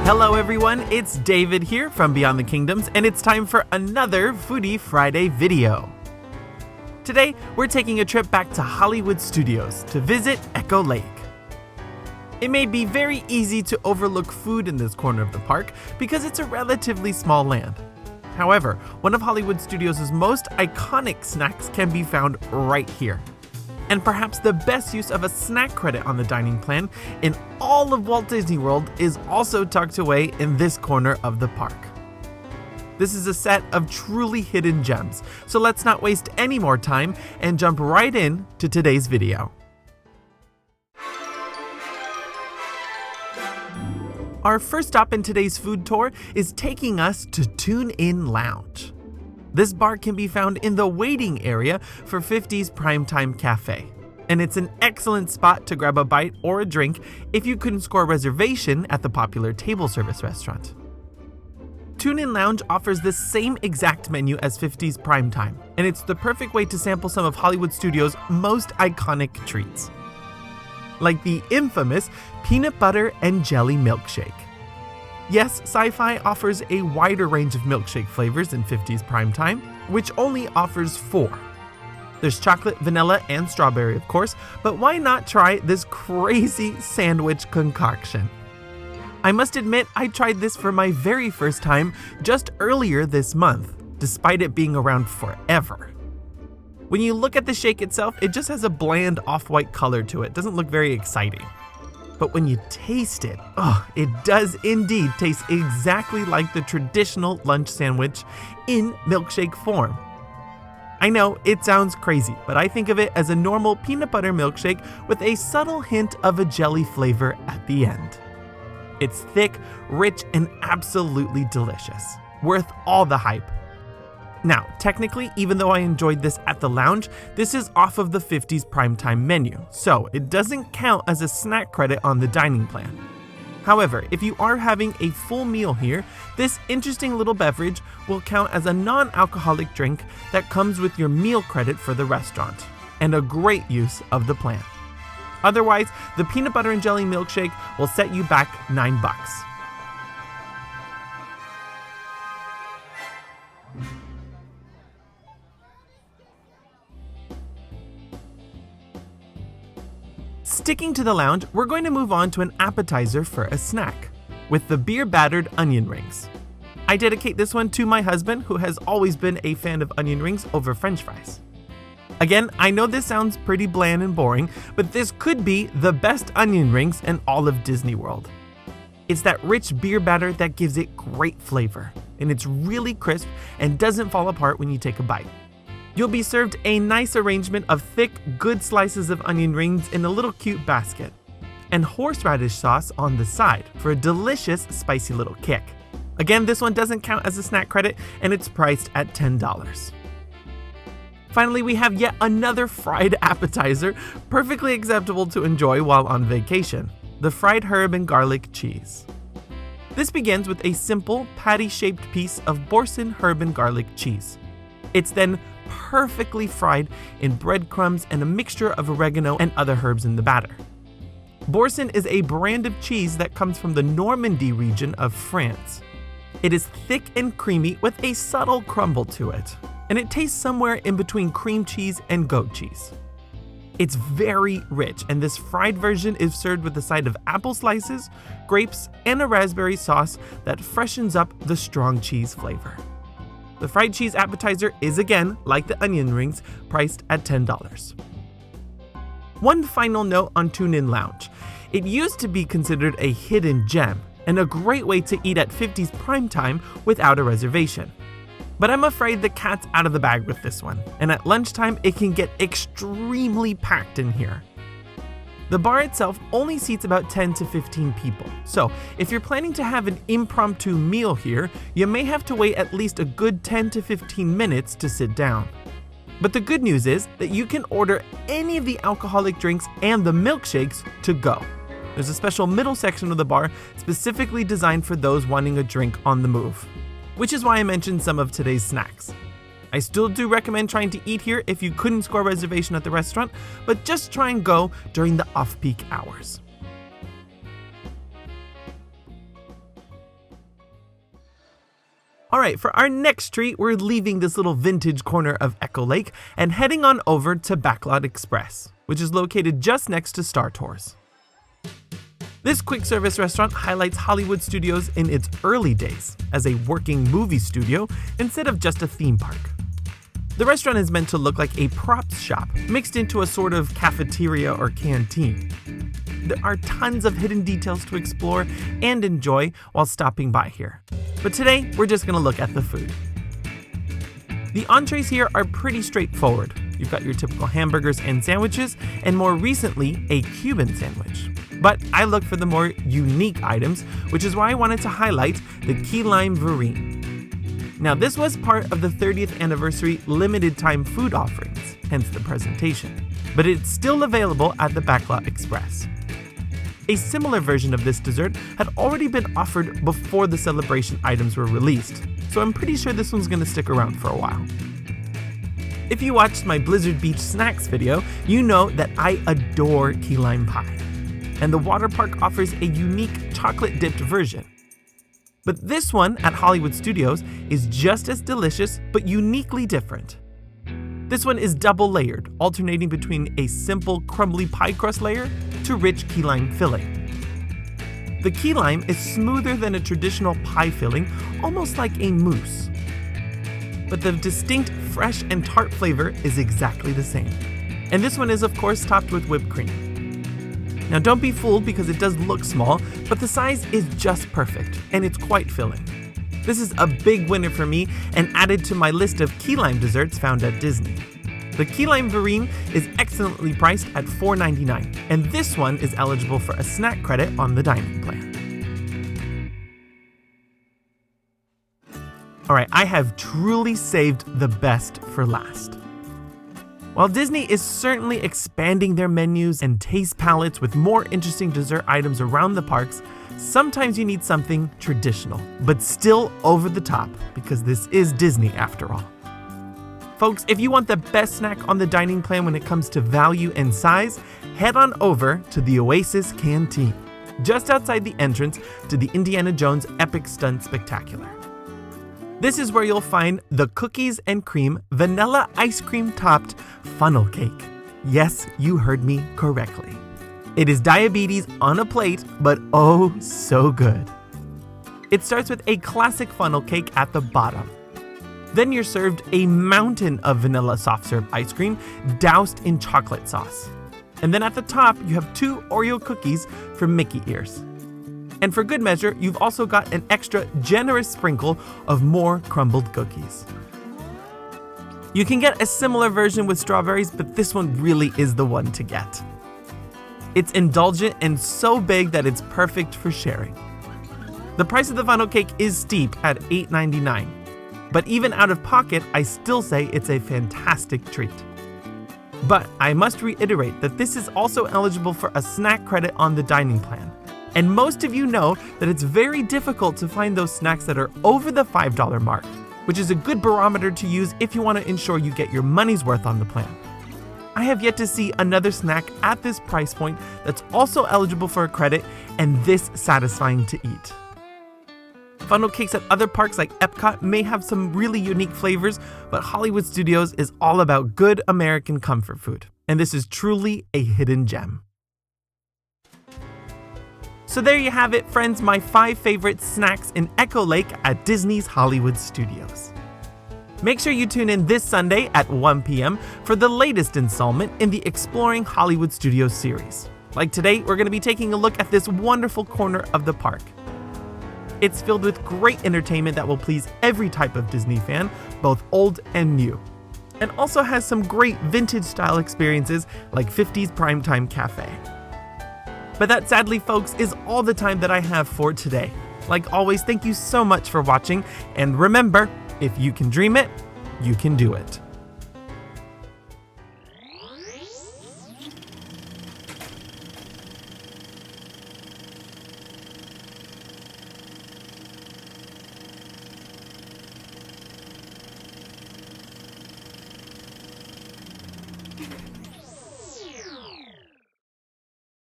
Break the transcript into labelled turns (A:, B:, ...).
A: Hello everyone, it's David here from Beyond the Kingdoms, and it's time for another Foodie Friday video. Today, we're taking a trip back to Hollywood Studios to visit Echo Lake. It may be very easy to overlook food in this corner of the park because it's a relatively small land. However, one of Hollywood Studios' most iconic snacks can be found right here. And perhaps the best use of a snack credit on the dining plan in all of Walt Disney World is also tucked away in this corner of the park. This is a set of truly hidden gems, so let's not waste any more time and jump right in to today's video. Our first stop in today's food tour is taking us to TuneIn Lounge. This bar can be found in the waiting area for 50's Primetime Cafe, and it's an excellent spot to grab a bite or a drink if you couldn't score a reservation at the popular table service restaurant. TuneIn Lounge offers the same exact menu as 50's Primetime, and it's the perfect way to sample some of Hollywood Studios' most iconic treats, like the infamous peanut butter and jelly milkshake. Yes, Sci-Fi offers a wider range of milkshake flavors than 50's Primetime, which only offers 4. There's chocolate, vanilla, and strawberry, of course, but why not try this crazy sandwich concoction? I must admit, I tried this for my very first time just earlier this month, despite it being around forever. When you look at the shake itself, it just has a bland off-white color to it. Doesn't look very exciting. But when you taste it, it does indeed taste exactly like the traditional lunch sandwich in milkshake form. I know it sounds crazy, but I think of it as a normal peanut butter milkshake with a subtle hint of a jelly flavor at the end. It's thick, rich, and absolutely delicious. Worth all the hype. Now, technically, even though I enjoyed this at the lounge, this is off of the 50's Primetime menu, so it doesn't count as a snack credit on the dining plan. However, if you are having a full meal here, this interesting little beverage will count as a non-alcoholic drink that comes with your meal credit for the restaurant, and a great use of the plan. Otherwise, the peanut butter and jelly milkshake will set you back $9. Sticking to the lounge, we're going to move on to an appetizer for a snack, with the Beer-Battered onion rings. I dedicate this one to my husband, who has always been a fan of onion rings over French fries. Again, I know this sounds pretty bland and boring, but this could be the best onion rings in all of Disney World. It's that rich beer batter that gives it great flavor, and it's really crisp and doesn't fall apart when you take a bite. You'll be served a nice arrangement of thick, good slices of onion rings in a little cute basket, and horseradish sauce on the side for a delicious, spicy little kick. Again, this one doesn't count as a snack credit, and it's priced at $10. Finally, we have yet another fried appetizer, perfectly acceptable to enjoy while on vacation, the fried herb and garlic cheese. This begins with a simple, patty-shaped piece of Boursin herb and garlic cheese. It's then perfectly fried in breadcrumbs and a mixture of oregano and other herbs in the batter. Boursin is a brand of cheese that comes from the Normandy region of France. It is thick and creamy with a subtle crumble to it, and it tastes somewhere in between cream cheese and goat cheese. It's very rich, and this fried version is served with a side of apple slices, grapes, and a raspberry sauce that freshens up the strong cheese flavor. The fried cheese appetizer is again, like the onion rings, priced at $10. One final note on TuneIn Lounge. It used to be considered a hidden gem and a great way to eat at 50's Primetime without a reservation. But I'm afraid the cat's out of the bag with this one, and at lunchtime it can get extremely packed in here. The bar itself only seats about 10 to 15 people, so if you're planning to have an impromptu meal here, you may have to wait at least a good 10 to 15 minutes to sit down. But the good news is that you can order any of the alcoholic drinks and the milkshakes to go. There's a special middle section of the bar specifically designed for those wanting a drink on the move, which is why I mentioned some of today's snacks. I still do recommend trying to eat here if you couldn't score a reservation at the restaurant, but just try and go during the off-peak hours. Alright, for our next treat, we're leaving this little vintage corner of Echo Lake and heading on over to Backlot Express, which is located just next to Star Tours. This quick service restaurant highlights Hollywood Studios in its early days as a working movie studio instead of just a theme park. The restaurant is meant to look like a props shop mixed into a sort of cafeteria or canteen. There are tons of hidden details to explore and enjoy while stopping by here. But today, we're just going to look at the food. The entrees here are pretty straightforward. You've got your typical hamburgers and sandwiches, and more recently, a Cuban sandwich. But I look for the more unique items, which is why I wanted to highlight the Key Lime Verrine. Now, this was part of the 30th anniversary limited time food offerings, hence the presentation. But it's still available at the Backlot Express. A similar version of this dessert had already been offered before the celebration items were released, so I'm pretty sure this one's going to stick around for a while. If you watched my Blizzard Beach snacks video, you know that I adore key lime pie, and the water park offers a unique chocolate-dipped version. But this one at Hollywood Studios is just as delicious, but uniquely different. This one is double layered, alternating between a simple crumbly pie crust layer to rich key lime filling. The key lime is smoother than a traditional pie filling, almost like a mousse. But the distinct fresh and tart flavor is exactly the same. And this one is of course topped with whipped cream. Now don't be fooled because it does look small, but the size is just perfect and it's quite filling. This is a big winner for me and added to my list of key lime desserts found at Disney. The Key Lime Verrine is excellently priced at $4.99, and this one is eligible for a snack credit on the dining plan. Alright, I have truly saved the best for last. While Disney is certainly expanding their menus and taste palettes with more interesting dessert items around the parks, sometimes you need something traditional, but still over the top, because this is Disney after all. Folks, if you want the best snack on the dining plan when it comes to value and size, head on over to the Oasis Canteen, just outside the entrance to the Indiana Jones Epic Stunt Spectacular. This is where you'll find the cookies and cream vanilla ice cream topped funnel cake. Yes, you heard me correctly. It is diabetes on a plate, but oh so good. It starts with a classic funnel cake at the bottom. Then you're served a mountain of vanilla soft serve ice cream doused in chocolate sauce. And then at the top, you have 2 Oreo cookies for Mickey ears. And for good measure, you've also got an extra generous sprinkle of more crumbled cookies. You can get a similar version with strawberries, but this one really is the one to get. It's indulgent and so big that it's perfect for sharing. The price of the funnel cake is steep at $8.99, but even out of pocket, I still say it's a fantastic treat. But I must reiterate that this is also eligible for a snack credit on the dining plan. And most of you know that it's very difficult to find those snacks that are over the $5 mark, which is a good barometer to use if you want to ensure you get your money's worth on the plan. I have yet to see another snack at this price point that's also eligible for a credit and this satisfying to eat. Funnel cakes at other parks like Epcot may have some really unique flavors, but Hollywood Studios is all about good American comfort food, and this is truly a hidden gem. So there you have it, friends, my 5 favorite snacks in Echo Lake at Disney's Hollywood Studios. Make sure you tune in this Sunday at 1 p.m. for the latest installment in the Exploring Hollywood Studios series. Like today, we're going to be taking a look at this wonderful corner of the park. It's filled with great entertainment that will please every type of Disney fan, both old and new. And also has some great vintage style experiences like 50s Primetime Cafe. But that, sadly, folks, is all the time that I have for today. Like always, thank you so much for watching, and remember, if you can dream it, you can do it.